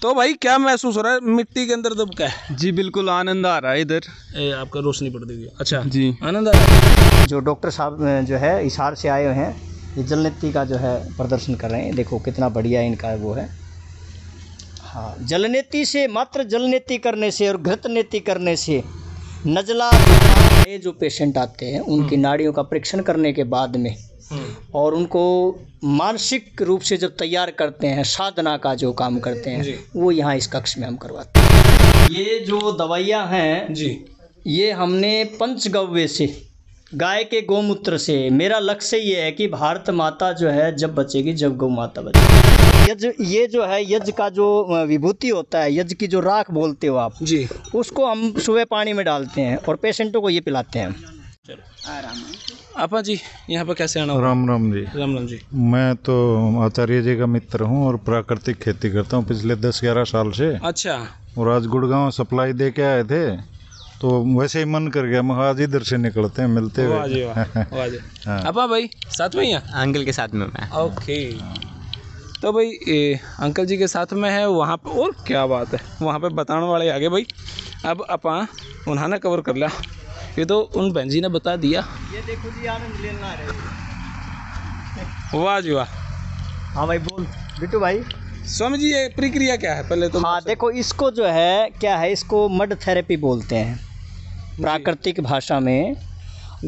तो भाई क्या महसूस हो रहा है मिट्टी के अंदर दब का है? जी बिल्कुल आनंद आ रहा है इधर। आपका रोशनी पड़ रही है। अच्छा जी आनंद आ रहा है। जो डॉक्टर साहब जो है हिसार से आए हुए हैं, ये जल नीति का जो है प्रदर्शन कर रहे हैं। देखो कितना बढ़िया इनका वो है। हाँ, जल नीति से, मात्र जल नीति करने से और घृत नीति करने से नजला ये जो पेशेंट आते हैं उनकी नाड़ियों का परीक्षण करने के बाद में और उनको मानसिक रूप से जब तैयार करते हैं, साधना का जो काम करते हैं वो यहाँ इस कक्ष में हम करवाते हैं। ये जो दवाइयाँ हैं जी, ये हमने पंचगव्य से, गाय के गौमूत्र से, मेरा लक्ष्य ये है कि भारत माता जो है जब बचेगी जब गौ माता बचेगी। यज्ञ, ये जो है यज्ञ का जो विभूति होता है, यज्ञ की जो राख बोलते हो आप जी, उसको हम सुबह पानी में डालते हैं और पेशेंटों को ये पिलाते हैं। आपा जी यहाँ पर कैसे आना? राम राम जी। राम राम जी। मैं तो आचार्य जी का मित्र हूँ और प्राकृतिक खेती करता हूँ पिछले 10-11 साल से। अच्छा। और आज गुड़गांव सप्लाई दे के आए थे तो वैसे ही मन कर गया, मैं आज इधर से निकलते हैं, मिलते हुए। आपा भाई साथ में ही हैं? अंकल के साथ में मैं। ओके, तो भाई अंकल जी के साथ में है वहाँ पे। और क्या बात है, वहाँ पे बताने वाले आगे भाई। अब अपा उन्होंने कवर कर लिया, ये तो उन बहन जी ने बता दिया। ये देखो जी आनंद लेना रहे। वाह जी वाह। हाँ भाई बोल बिट्टू भाई। स्वामी जी ये प्रक्रिया क्या है पहले तो? हाँ देखो, इसको जो है क्या है, इसको मड थेरेपी बोलते हैं प्राकृतिक भाषा में।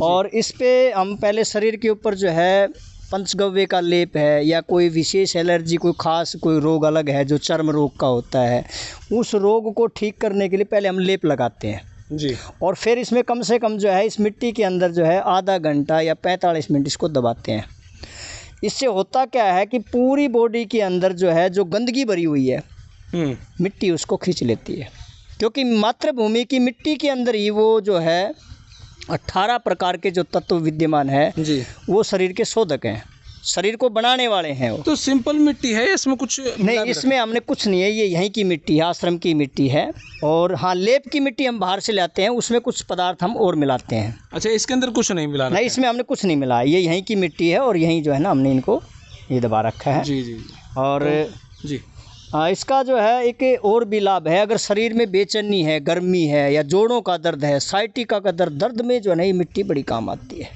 और इस पे हम पहले शरीर के ऊपर जो है पंचगव्य का लेप है या कोई विशेष एलर्जी, कोई खास कोई रोग अलग है जो चर्म रोग का होता है, उस रोग को ठीक करने के लिए पहले हम लेप लगाते हैं जी। और फिर इसमें कम से कम जो है इस मिट्टी के अंदर जो है आधा घंटा या 45 मिनट इसको दबाते हैं। इससे होता क्या है कि पूरी बॉडी के अंदर जो है जो गंदगी भरी हुई है मिट्टी उसको खींच लेती है, क्योंकि मातृभूमि की मिट्टी के अंदर ही वो जो है 18 प्रकार के जो तत्व विद्यमान है जी, वो शरीर के शोधक हैं, शरीर को बनाने वाले हैं वो। तो सिंपल मिट्टी है, इसमें कुछ नहीं, इसमें हमने कुछ नहीं है, ये यहीं की मिट्टी है, आश्रम की मिट्टी है। और हाँ, लेप की मिट्टी हम बाहर से लाते हैं, उसमें कुछ पदार्थ हम और मिलाते हैं। अच्छा, इसके अंदर कुछ नहीं मिला? नहीं, इसमें हमने कुछ नहीं मिला, ये यहीं की मिट्टी है और यहीं जो है ना हमने इनको ये दबा रखा है जी जी। और जी इसका जो है एक और भी लाभ है। अगर शरीर में बेचैनी है, गर्मी है या जोड़ों का दर्द है, साइटिका का दर्द में जो है ना ये मिट्टी बड़ी काम आती है।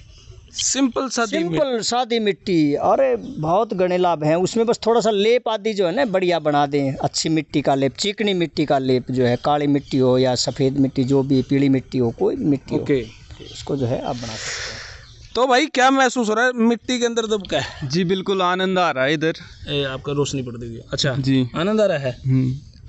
सिंपल सादी मिट्टी, अरे बहुत गणे लाभ हैं उसमें। बस थोड़ा सा लेप आदि जो है ना बढ़िया बना दें, अच्छी मिट्टी का लेप, चिकनी मिट्टी का लेप जो है, काली मिट्टी हो या सफ़ेद मिट्टी, जो भी पीली मिट्टी हो, कोई भी मिट्टी हो, उसको जो है आप बना सकते हैं। तो भाई क्या महसूस हो रहा है मिट्टी के अंदर दब का है? जी बिल्कुल आनंद आ रहा है इधर। आपका रोशनी पड़ रही है। अच्छा जी, आनंद आ रहा है।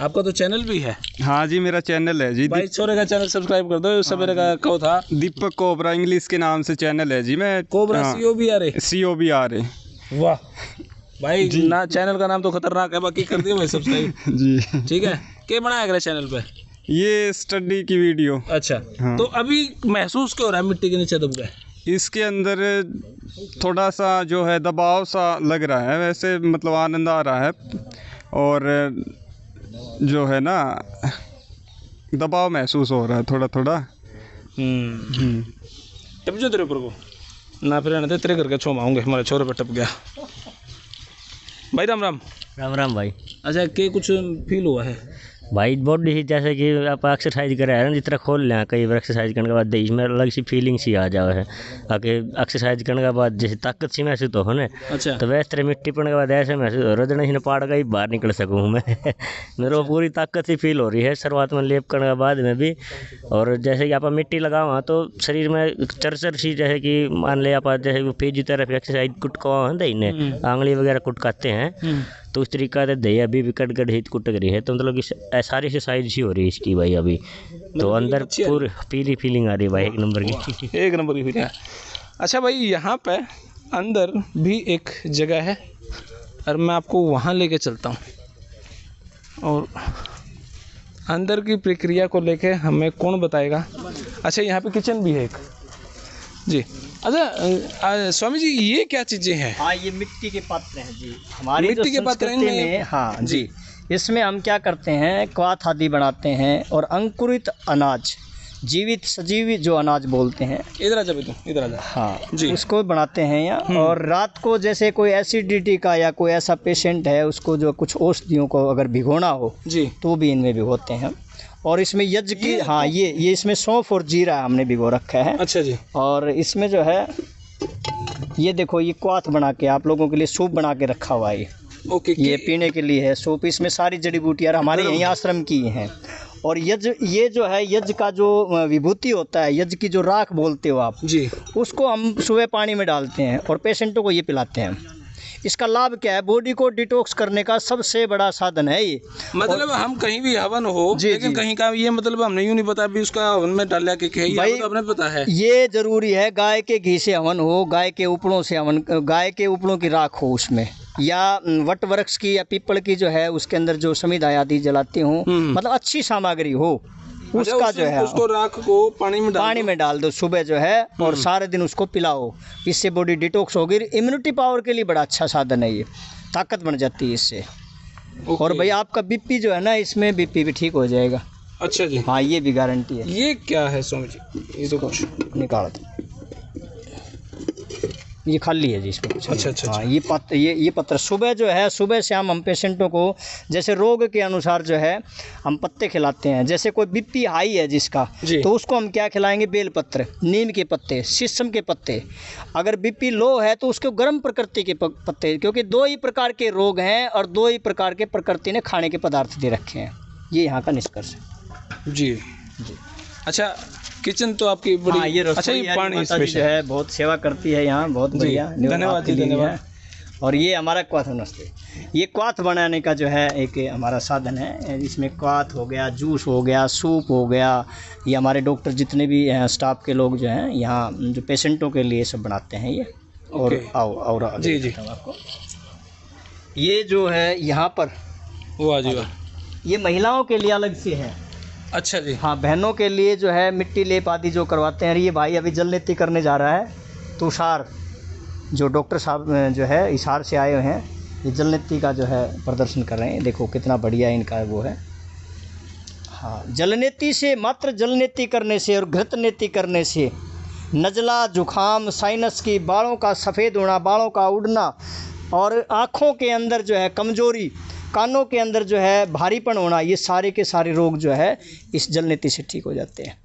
आपका तो चैनल भी है? हाँ जी, मेरा चैनल है जी। भाई छोरे का चैनल सब्सक्राइब कर दो। सवेरे का कहो था दीपक कोबरा इंग्लिश के नाम से चैनल है जी। मैं कोबरा COBRA। COBRA। वाह भाई ना, चैनल का नाम तो खतरनाक है, बाकी कर दियो भाई सब्सक्राइब जी। ठीक है, क्या बनाया अगले चैनल पे? ये स्टडी की वीडियो। अच्छा हाँ। तो अभी महसूस क्यों हो रहा है मिट्टी के नीचे दब गए? इसके अंदर थोड़ा सा जो है दबाव सा लग रहा है, वैसे मतलब आनंद आ रहा है और जो है ना दबाव महसूस हो रहा है थोड़ा थोड़ा। टप जो तेरे ऊपर को ना, फिर आने तेरे करके छो माऊंगे, हमारे छोरे पर टप गया। भाई राम राम। राम राम भाई। अच्छा, के कुछ फील हुआ है भाई? बॉडी ही जैसे कि आप एक्सरसाइज करे हैं जिस तरह खोल लें, कई बार एक्सरसाइज करने के बाद देश में अलग सी फीलिंग सी आ जाए है, आके एक्सरसाइज करने के बाद जैसे ताकत सी महसूस तो होने। अच्छा। तो वैसे तरह मिट्टी पड़ने के बाद ऐसे महसूस हो रहा है पाड़ का ही बाहर निकल सकूँ मैं। मेरे को पूरी ताकत सी फील हो रही है शुरुआत में लेप करने के बाद में भी। और जैसे कि आप मिट्टी लगाओ तो शरीर में चरचर सी, जैसे कि मान ले आप जैसे फिजियोथेरेपी एक्सरसाइज कुटका है दही आंगली वगैरह कुटकाते हैं, तो उस तरीका से दही अभी भी कट हित कुटक रही है। तो मतलब कि सारी एक्सरसाइज ही हो रही है इसकी भाई अभी तो अंदर पूरी पीली फीलिंग आ रही है भाई, एक नंबर की। एक नंबर की फीलिंग। अच्छा भाई, यहाँ पे अंदर भी एक जगह है और मैं आपको वहाँ लेके चलता हूँ और अंदर की प्रक्रिया को लेके हमें कौन बताएगा? अच्छा, यहाँ पे किचन भी है एक जी। अच्छा स्वामी जी, ये क्या चीज़ें हैं? हाँ, ये मिट्टी के पात्र हैं जी, हमारी मिट्टी के पात्र में। हाँ जी, इसमें हम क्या करते हैं, क्वाथ आदि बनाते हैं और अंकुरित अनाज जीवित सजीवी जो अनाज बोलते हैं, इधर आ जा बेटू, इधर आ जा। हाँ जी। उसको बनाते हैं यहाँ। और रात को जैसे कोई एसिडिटी का या कोई ऐसा पेशेंट है, उसको जो कुछ औषधियों को अगर भिगोना हो जी। तो भी इनमें भिगोते हैं। और इसमें यज्ञ की, हाँ ये इसमें सौंफ और जीरा हमने भिगो रखा है। अच्छा जी। और इसमें जो है ये देखो, ये क्वाथ बना के आप लोगों के लिए सूप बना के रखा हुआ है। ओके। ये पीने के लिए है सूप। इसमें सारी जड़ी बूटियाँ हमारे यहीं आश्रम की हैं। और यज्ञ, ये जो है यज्ञ का जो विभूति होता है, यज्ञ की जो राख बोलते हो आप जी, उसको हम सुबह पानी में डालते हैं और पेशेंटों को ये पिलाते हैं। इसका लाभ क्या है? बॉडी को डिटॉक्स करने का सबसे बड़ा साधन है ये। मतलब हम कहीं भी हवन हो, जी, लेकिन जी। कहीं का ये मतलब हमने यूँ नहीं पता भी उसका हवन में डाला के क्या है, भाई, ये तो अपने पता है। ये जरूरी है, गाय के घी से हवन हो, गाय के उपड़ों से हवन, गाय के उपड़ों की राख हो उसमें, या वट वृक्ष की या पीपल की जो है उसके अंदर जो समिधा आदि जलाती हूँ, मतलब अच्छी सामग्री हो, उसका जो है उसको राख को पानी में डाल दो सुबह जो है, और सारे दिन उसको पिलाओ। इससे बॉडी डिटॉक्स होगी। इम्यूनिटी पावर के लिए बड़ा अच्छा साधन है ये, ताकत बन जाती है इससे। और भाई आपका बीपी जो है ना, इसमें बीपी भी ठीक हो जाएगा। अच्छा जी। हाँ ये भी गारंटी है। ये क्या है स्वामी जी? ये तो कुछ निकाल दो, ये खाली है जी, इसमें कुछ नहीं। अच्छा। हाँ ये पत्र सुबह जो है, सुबह शाम हम पेशेंटों को जैसे रोग के अनुसार जो है हम पत्ते खिलाते हैं। जैसे कोई बीपी हाई है जिसका, तो उसको हम क्या खिलाएंगे? बेल पत्र, नीम के पत्ते, शीशम के पत्ते। अगर बीपी लो है तो उसको गर्म प्रकृति के पत्ते, क्योंकि 2 ही प्रकार के रोग हैं और 2 ही प्रकार के प्रकृति ने खाने के पदार्थ दे रखे हैं। ये यहाँ का निष्कर्ष है जी। अच्छा, किचन तो आपकी बड़ी, हाँ, ये अच्छा, ये पानी जो स्पेशल है बहुत सेवा करती है यहाँ, बहुत बढ़िया। धन्यवाद जी, धन्यवाद। और ये हमारा क्वाथ, नमस्ते। ये क्वाथ बनाने का जो है एक हमारा साधन है। इसमें क्वाथ हो गया, जूस हो गया, सूप हो गया। ये हमारे डॉक्टर जितने भी स्टाफ के लोग जो हैं यहाँ, जो पेशेंटों के लिए सब बनाते हैं ये। और और जी आपको ये जो है यहाँ पर, वाह जी वाह, ये महिलाओं के लिए अलग से है। अच्छा जी। हाँ, बहनों के लिए जो है मिट्टी लेप आदि जो करवाते हैं। ये भाई अभी जल नीति करने जा रहा है, तुषार, जो डॉक्टर साहब जो है हिसार से आए हुए हैं, ये जल नीति का जो है प्रदर्शन कर रहे हैं। देखो कितना बढ़िया इनका वो है। हाँ, जल नीति से, मात्र जल नीति करने से और घृत नीति करने से नज़ला, जुखाम, साइनस की, बालों का सफ़ेद होना, बालों का उड़ना, और आँखों के अंदर जो है कमज़ोरी, कानों के अंदर जो है भारीपन होना, ये सारे के सारे रोग जो है इस जल नीति से ठीक हो जाते हैं।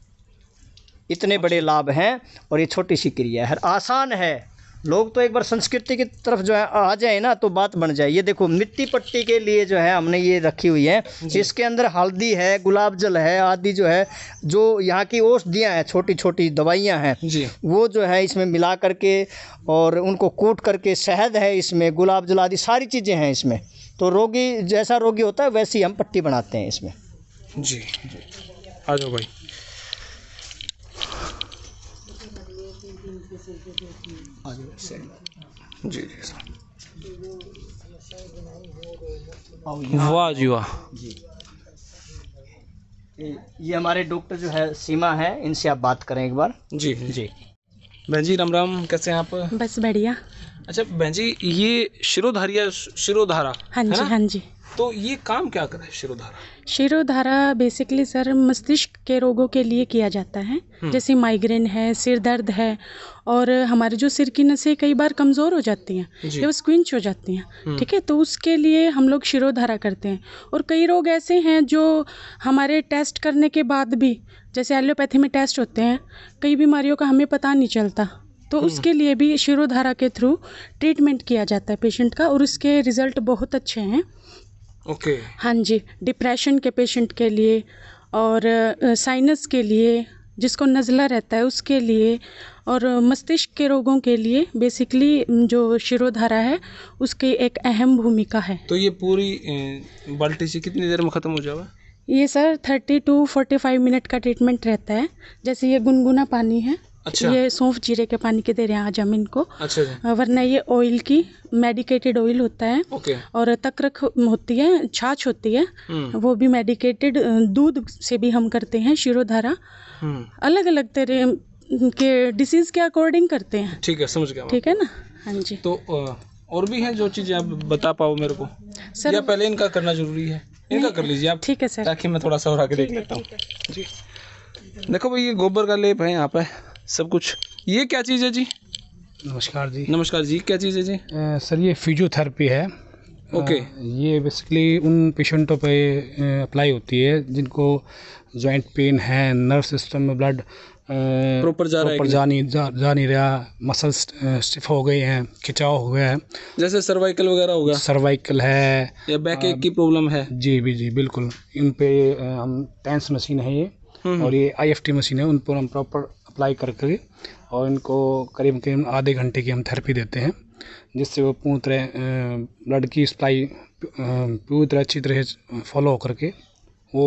इतने बड़े लाभ हैं और ये छोटी सी क्रिया है, आसान है। लोग तो एक बार संस्कृति की तरफ जो है आ जाए ना तो बात बन जाए। ये देखो मिट्टी पट्टी के लिए जो है हमने ये रखी हुई है। इसके अंदर हल्दी है, गुलाब जल है आदि जो है, जो यहाँ की औषधियाँ हैं, छोटी छोटी दवाइयाँ हैं जी, वो जो है इसमें मिला करके और उनको कूट करके, शहद है इसमें, गुलाब जल आदि सारी चीज़ें हैं इसमें। तो रोगी जैसा रोगी होता है वैसी हम पट्टी बनाते हैं इसमें। जी। आ जाओ भाई। जी जी, वाह जी वाह। जी, ये हमारे डॉक्टर जो है सीमा है, इनसे आप बात करें एक बार। जी जी। बहन जी राम राम, कैसे हैं आप? बस बढ़िया। अच्छा बहन जी, ये शिरोधारा हाँ है जी, ना? हाँ जी। तो ये काम क्या करे शिरोधारा? शिरोधारा बेसिकली सर मस्तिष्क के रोगों के लिए किया जाता है, जैसे माइग्रेन है, सिर दर्द है, और हमारे जो सिर की नसें कई बार कमज़ोर हो जाती हैं, जब स्क्विंच हो जाती हैं, ठीक है, तो उसके लिए हम लोग शिरोधारा करते हैं। और कई रोग ऐसे हैं जो हमारे टेस्ट करने के बाद भी, जैसे एलोपैथी में टेस्ट होते हैं, कई बीमारियों का हमें पता नहीं चलता, तो उसके लिए भी शिरोधारा के थ्रू ट्रीटमेंट किया जाता है पेशेंट का, और उसके रिज़ल्ट बहुत अच्छे हैं। ओके। हाँ जी, डिप्रेशन के पेशेंट के लिए, और साइनस के लिए, जिसको नज़ला रहता है उसके लिए, और मस्तिष्क के रोगों के लिए बेसिकली जो शिरोधारा है उसकी एक अहम भूमिका है। तो ये पूरी बाल्टी से कितनी देर में ख़त्म हो जाएगा? ये सर 30 to 45 मिनट का ट्रीटमेंट रहता है। जैसे ये गुनगुना पानी है, अच्छा। ये सौंफ जीरे के पानी के दे रहे हैं आज हम इनको। अच्छा जी। वरना ये ऑयल की मेडिकेटेड ऑयल होता है, ओके। और तक्रक होती है, छाछ होती है, वो भी मेडिकेटेड, दूध से भी हम करते हैं शिरोधारा। अलग अलग तरह के डिसीज़ के अकॉर्डिंग करते हैं। ठीक है, समझ गया। ठीक है ना? हाँ जी। तो और भी हैं जो चीज़ें आप बता पाओ मेरे को, सर या पहले इनका करना जरूरी है? इनका कर लीजिए आप, ठीक है सर, ताकि मैं थोड़ा सा और आगे देख लेता हूँ। जी। देखो भाई, ये गोबर का लेप है यहाँ पे सब कुछ। ये क्या चीज़ है जी? नमस्कार जी। नमस्कार जी, क्या चीज़ है जी? सर ये फिजियोथेरेपी है। ओके। ये बेसिकली उन पेशेंटों पे अप्लाई होती है जिनको जॉइंट पेन है, नर्व सिस्टम में ब्लड प्रॉपर जा रहा है कि जा नहीं रहा, मसल्स स्टिफ हो गए हैं, खिंचाव हो गया है, जैसे सर्वाइकल वगैरह होगा, सर्वाइकल है या बैक एक की प्रॉब्लम है। जी बिल्कुल। इन पे हम टेंस मशीन है ये, और ये IFT मशीन है, उन पर हम प्रॉपर अप्लाई करके और इनको करीब करीब आधे घंटे की हम थेरेपी देते हैं, जिससे वो पूरी तरह ब्लड की सप्लाई पूरी तरह अच्छी तरह फॉलो होकर के वो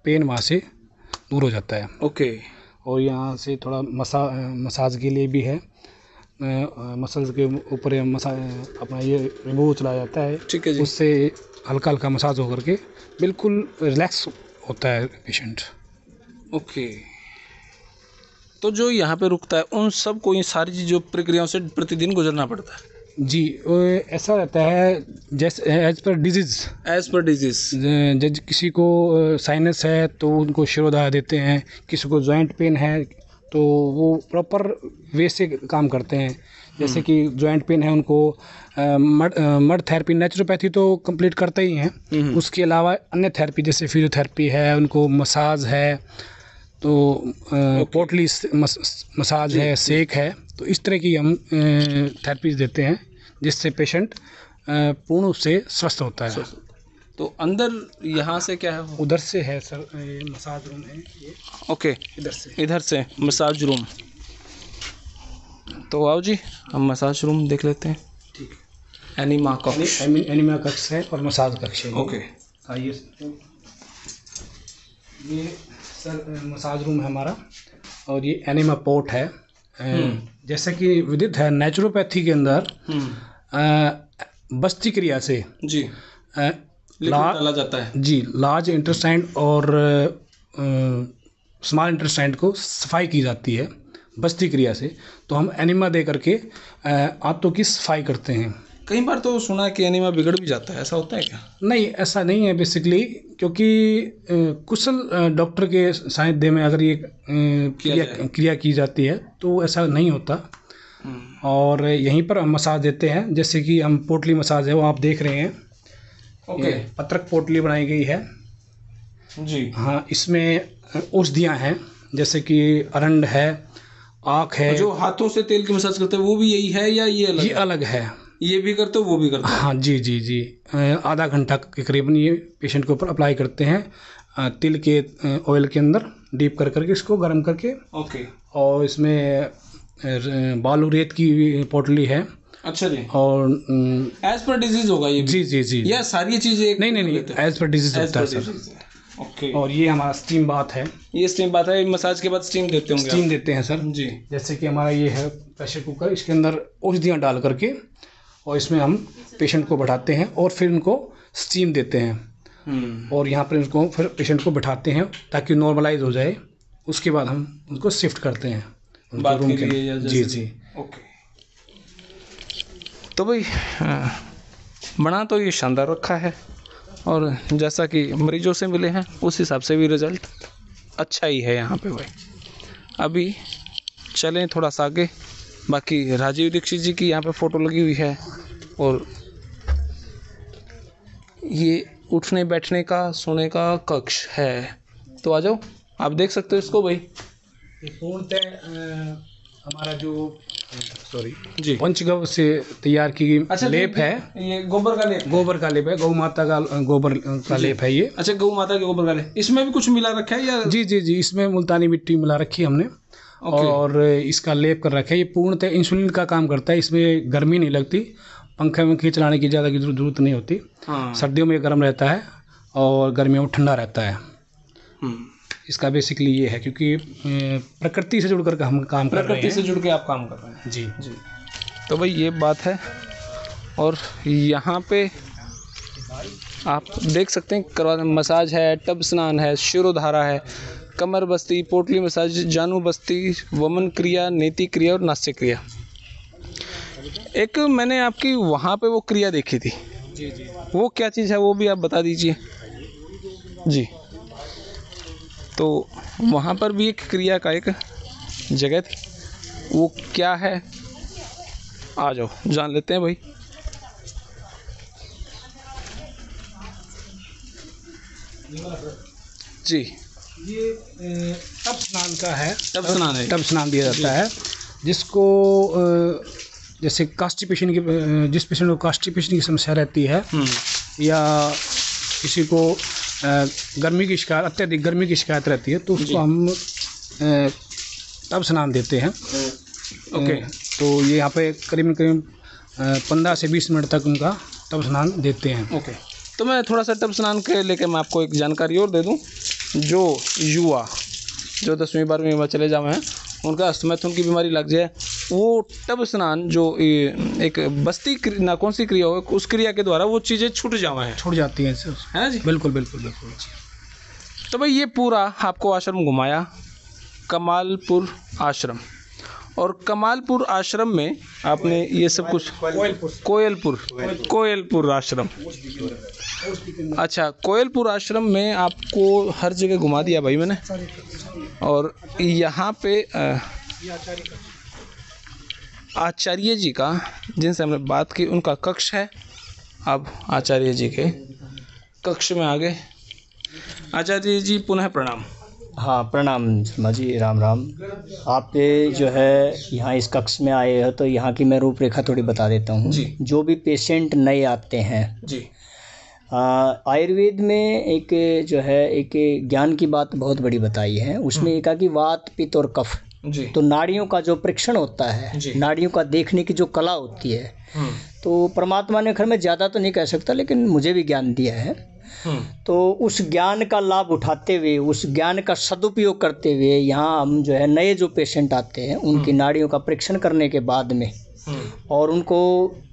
पेन वहाँ से दूर हो जाता है। ओके। और यहाँ से थोड़ा मसाज के लिए भी है, मसल्स के ऊपर अपना ये रिमूव चलाया जाता है। ठीक है जी। उससे हल्का हल्का मसाज होकर के बिल्कुल रिलैक्स होता है पेशेंट। ओके। तो जो यहाँ पे रुकता है उन सब को ये सारी चीज़ों प्रक्रियाओं से प्रतिदिन गुजरना पड़ता है जी। ऐसा रहता है जैसे एज पर डिजीज़, जैसे किसी को साइनस है तो उनको शिरोधारा देते हैं, किसी को जॉइंट पेन है तो वो प्रॉपर वे से काम करते हैं। जैसे कि जॉइंट पेन है उनको मड थेरेपी, नेचुरोपैथी तो कंप्लीट करते ही हैं, उसके अलावा अन्य थेरेपी जैसे फिजियोथेरेपी है, उनको मसाज है, तो पोटली मसाज है, सेक है, तो इस तरह की हम थेरेपीज देते हैं जिससे पेशेंट पूर्ण रूप से स्वस्थ होता है। तो अंदर यहाँ से क्या है? उधर से है सर, ये मसाज रूम है ये। ओके, इधर से मसाज रूम। तो आओ जी, हम मसाज रूम देख लेते हैं। ठीक है। एनिमा कक्ष, एनिमा कक्ष है और मसाज कक्ष है। ओके। आइए, ये सर मसाज रूम है हमारा, और ये एनिमा पोर्ट है। जैसे कि विदित है नेचुरोपैथी के अंदर बस्ती क्रिया से जी डाला जाता है जी, लार्ज इंटेस्टाइन और स्मॉल इंटेस्टाइन को सफाई की जाती है बस्ती क्रिया से। तो हम एनिमा दे करके आंतों की सफाई करते हैं। कई बार तो सुना है कि एनिमा बिगड़ भी जाता है, ऐसा होता है क्या? नहीं, ऐसा नहीं है बेसिकली, क्योंकि कुशल डॉक्टर के सानिध्य में अगर ये क्रिया की जाती है तो ऐसा नहीं होता। और यहीं पर हम मसाज देते हैं, जैसे कि हम पोटली मसाज है वो आप देख रहे हैं। ओके। पत्रक पोटली बनाई गई है जी। हाँ, इसमें औषधियाँ हैं जैसे कि अरंड है, आँख है। जो हाथों से तेल की मसाज करते हैं वो भी यही है या ये अलग? ये अलग है। ये भी करते हो, वो भी करते हो? हाँ जी। आधा घंटा के करीबन ये पेशेंट के ऊपर अप्लाई करते हैं तिल के ऑयल के अंदर डीप कर करके इसको गर्म करके। ओके। और इसमें बालू रेत की पोटली है। अच्छा जी। और एज पर डिजीज होगा ये भी? जी। या सारी चीजें? नहीं, एज पर डिजीज होता है सर। ओके। और ये हमारा स्टीम बाथ है। ये स्टीम बाथ है, मसाज के बाद स्टीम देते होंगे? स्टीम देते हैं सर जी। जैसे कि हमारा ये है प्रेशर कुकर, इसके अंदर औषधियाँ डाल करके और इसमें हम पेशेंट को बैठाते हैं और फिर उनको स्टीम देते हैं। और यहाँ पर उनको फिर पेशेंट को बैठाते हैं ताकि नॉर्मलाइज हो जाए। उसके बाद हम उनको शिफ्ट करते हैं बात के लिए। जी। ओके। तो भाई बना तो ये शानदार रखा है, और जैसा कि मरीजों से मिले हैं उस हिसाब से भी रिज़ल्ट अच्छा ही है यहाँ पे भाई। अभी चलें थोड़ा सा आगे, बाकी राजीव दीक्षित जी की यहाँ पे फ़ोटो लगी हुई है, और ये उठने बैठने का सोने का कक्ष है। तो आ जाओ, आप देख सकते हो इसको भाई। पूर्णतः हमारा जो जी पंचगव्य से तैयार की गई लेप है। ये गोबर का लेप है, गौ माता का गोबर का लेप है ये। अच्छा, गौ माता के गोबर का लेप। इसमें भी कुछ मिला रखा है या? जी, इसमें मुल्तानी मिट्टी मिला रखी है हमने। और इसका लेप कर रखा है। ये पूर्णतः इंसुलिन का काम करता है, इसमें गर्मी नहीं लगती, पंखे में चलाने की ज़्यादा जरूरत नहीं होती। सर्दियों में गर्म रहता है और गर्मियों में ठंडा रहता है। इसका बेसिकली ये है, क्योंकि प्रकृति से जुड़ कर हम काम कर रहे हैं। प्रकृति से जुड़ के आप काम कर रहे हैं। जी। तो भाई ये बात है। और यहाँ पे आप देख सकते हैं करवा मसाज है, टब स्नान है, शिरोधारा है, कमर बस्ती, पोटली मसाज, जानू बस्ती, वमन क्रिया, नेति क्रिया और नास्य क्रिया। एक मैंने आपकी वहाँ पे वो क्रिया देखी थी। जी। वो क्या चीज़ है वो भी आप बता दीजिए जी। तो वहाँ पर भी एक क्रिया का एक जगह थी, वो क्या है आ जाओ जान लेते हैं भाई। जी, ये तप स्नान का है। तप स्नान है। तप स्नान दिया जाता है, जिसको जैसे कांस्टिपेशन की, जिस पेशेंट को कांस्टिपेशन की समस्या रहती है या किसी को गर्मी की शिकायत, अत्यधिक गर्मी की शिकायत रहती है, तो उसको हम तप स्नान देते हैं। ओके। तो ये यहाँ पे करीब 15 से 20 मिनट तक उनका तप स्नान देते हैं। ओके, तो मैं थोड़ा सा तप स्नान के लेके मैं आपको एक जानकारी और दे दूं। जो युवा जो 10वीं 12वीं में चले जाए हैं, उनका अस्थमाथुन की बीमारी लग जाए, वो तप स्नान जो एक बस्ती ना कौन सी क्रिया हो, उस क्रिया के द्वारा वो चीज़ें छूट जाए हैं, छूट जाती हैं सर। है जी। बिल्कुल बिल्कुल बिल्कुल। तो भाई ये पूरा आपको आश्रम घुमाया, कमालपुर आश्रम, और कमालपुर आश्रम में आपने ये सब कुछ कोयलपुर आश्रम। अच्छा, कोयलपुर आश्रम में आपको हर जगह घुमा दिया भाई मैंने। और यहाँ पे आचार्य जी का, जिनसे हमने बात की, उनका कक्ष है। अब आचार्य जी के कक्ष में आ गए। आचार्य जी पुनः प्रणाम। हाँ, प्रणाम शर्मा जी, राम राम। आप जो है यहाँ इस कक्ष में आए हो, तो यहाँ की मैं रूपरेखा थोड़ी बता देता हूँ। जो भी पेशेंट नए आते हैं जी, आयुर्वेद में एक जो है एक ज्ञान की बात बहुत बड़ी बताई है। उसमें एक कहा कि वात पित्त और कफ, तो नाड़ियों का जो परीक्षण होता है, नाड़ियों का देखने की जो कला होती है, तो परमात्मा ने, खैर मैं ज़्यादा तो नहीं कह सकता, लेकिन मुझे भी ज्ञान दिया है। तो उस ज्ञान का लाभ उठाते हुए, उस ज्ञान का सदुपयोग करते हुए, यहाँ हम जो है नए जो पेशेंट आते हैं, उनकी नाड़ियों का परीक्षण करने के बाद में और उनको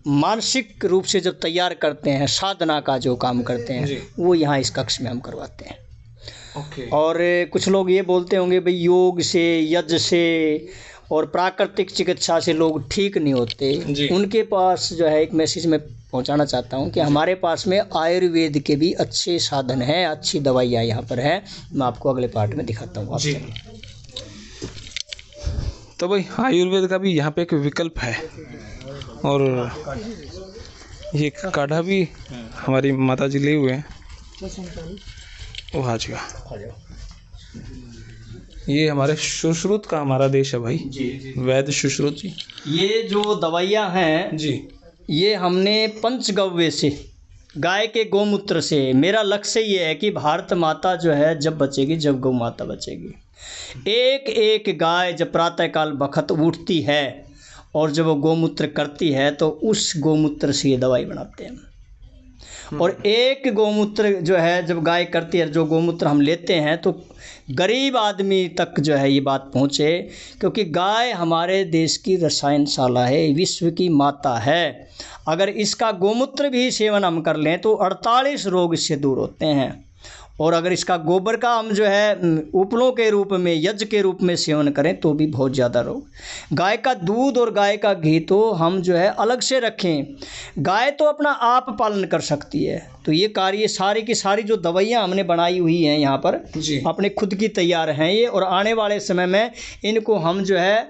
मानसिक रूप से जब तैयार करते हैं, साधना का जो काम करते हैं, वो यहाँ इस कक्ष में हम करवाते हैं। ओके। और कुछ लोग ये बोलते होंगे भाई योग से, यज्ञ से और प्राकृतिक चिकित्सा से लोग ठीक नहीं होते। उनके पास जो है एक मैसेज मैं पहुंचाना चाहता हूं कि हमारे पास में आयुर्वेद के भी अच्छे साधन हैं, अच्छी दवाइयाँ यहाँ पर हैं। मैं आपको अगले पार्ट में दिखाता हूँ। जी, तो भाई आयुर्वेद का भी यहाँ पे एक विकल्प है। और ये काढ़ा भी हमारी माता जी ले हुए हैं। ओ हाँ जी, ये हमारे सुश्रुत का हमारा देश है भाई जी, वैद्य सुश्रुत जी। ये जो दवाइयाँ हैं जी, ये हमने पंचगव्य से, गाय के गौमूत्र से, मेरा लक्ष्य ये है कि भारत माता जो है जब बचेगी, जब गौ माता बचेगी। एक एक गाय जब प्रातःकाल बखत उठती है और जब वो गौमूत्र करती है, तो उस गौमूत्र से ये दवाई बनाते हैं। और एक गौमूत्र जो है जब गाय करती है, जो गौमूत्र हम लेते हैं, तो गरीब आदमी तक जो है ये बात पहुँचे, क्योंकि गाय हमारे देश की रसायनशाला है, विश्व की माता है। अगर इसका गौमूत्र भी सेवन हम कर लें तो 48 रोग इससे दूर होते हैं। और अगर इसका गोबर का हम जो है उपलों के रूप में, यज्ञ के रूप में सेवन करें तो भी बहुत ज़्यादा रोग। गाय का दूध और गाय का घी तो हम जो है अलग से रखें। गाय तो अपना आप पालन कर सकती है। तो ये कार्य सारी की सारी जो दवाइयाँ हमने बनाई हुई हैं यहाँ पर अपने खुद की तैयार हैं ये। और आने वाले समय में इनको हम जो है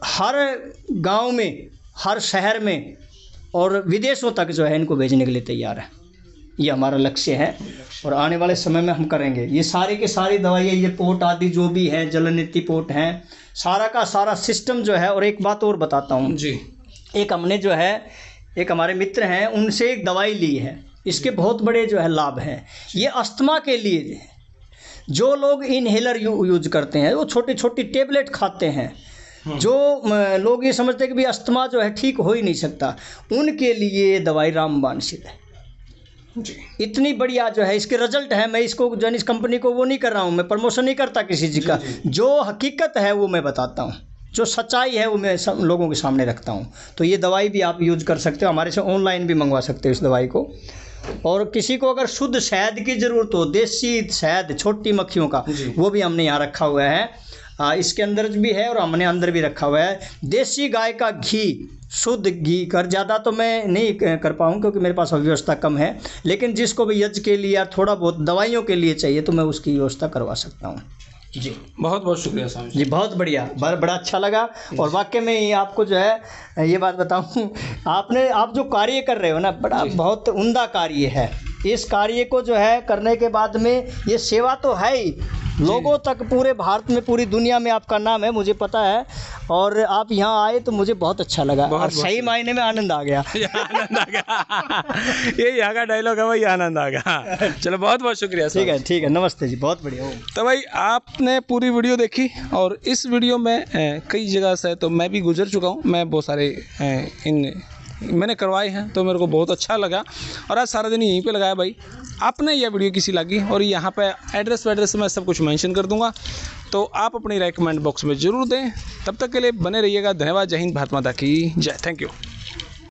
हर गाँव में, हर शहर में और विदेशों तक जो है इनको भेजने के लिए तैयार है। ये हमारा लक्ष्य है और आने वाले समय में हम करेंगे। ये सारी की सारी दवाइयाँ, ये पोट आदि जो भी हैं, जलनेति पोट हैं, सारा का सारा सिस्टम जो है। और एक बात और बताता हूँ जी, एक हमने जो है, एक हमारे मित्र हैं, उनसे एक दवाई ली है। इसके बहुत बड़े जो है लाभ हैं। ये अस्थमा के लिए जो लोग इनहेलर यूज करते हैं, वो छोटी छोटी टेबलेट खाते हैं, जो लोग ये समझते हैं कि भाई अस्थमा जो है ठीक हो ही नहीं सकता, उनके लिए दवाई रामबाण सिद्ध है जी। इतनी बढ़िया जो है इसके रिजल्ट है। मैं इसको जो इस कंपनी को वो नहीं कर रहा हूँ, मैं प्रमोशन नहीं करता किसी चीज़ का। जो हकीकत है वो मैं बताता हूँ, जो सच्चाई है वो मैं सब लोगों के सामने रखता हूँ। तो ये दवाई भी आप यूज कर सकते हो, हमारे से ऑनलाइन भी मंगवा सकते हो इस दवाई को। और किसी को अगर शुद्ध शहद की ज़रूरत हो, देसी शहद छोटी मक्खियों का, वो भी हमने यहाँ रखा हुआ है। इसके अंदर भी है और हमने अंदर भी रखा हुआ है। देसी गाय का घी, शुद्ध घी कर, ज़्यादा तो मैं नहीं कर पाऊँ क्योंकि मेरे पास व्यवस्था कम है, लेकिन जिसको भी यज्ञ के लिए या थोड़ा बहुत दवाइयों के लिए चाहिए तो मैं उसकी व्यवस्था करवा सकता हूँ। जी बहुत बहुत शुक्रिया स्वामी जी, बहुत बढ़िया, बड़ा अच्छा लगा। और वाकई में ही आपको जो है ये बात बताऊं, आप जो कार्य कर रहे हो ना, बड़ा बहुत उम्दा कार्य है। इस कार्य को जो है करने के बाद में ये सेवा तो है ही, लोगों तक पूरे भारत में, पूरी दुनिया में आपका नाम है, मुझे पता है। और आप यहाँ आए तो मुझे बहुत अच्छा लगा, और सही मायने में आनंद आ गया। आनंद आ गया ये यहाँ का डायलॉग है भाई, आनंद आ गया। चलो बहुत बहुत शुक्रिया। ठीक है, नमस्ते जी, बहुत बढ़िया। तो भाई आपने पूरी वीडियो देखी, और इस वीडियो में कई जगह से तो मैं भी गुजर चुका हूँ, मैं बहुत सारे मैंने करवाए हैं, तो मेरे को बहुत अच्छा लगा, और आज सारा दिन यहीं पे लगाया भाई। आपने यह वीडियो किसी लगी, और यहाँ पे एड्रेस मैं सब कुछ मेंशन कर दूंगा, तो आप अपनी राय कमेंट बॉक्स में ज़रूर दें। तब तक के लिए बने रहिएगा। धन्यवाद। जय हिंद, भारत माता की जय। Thank you.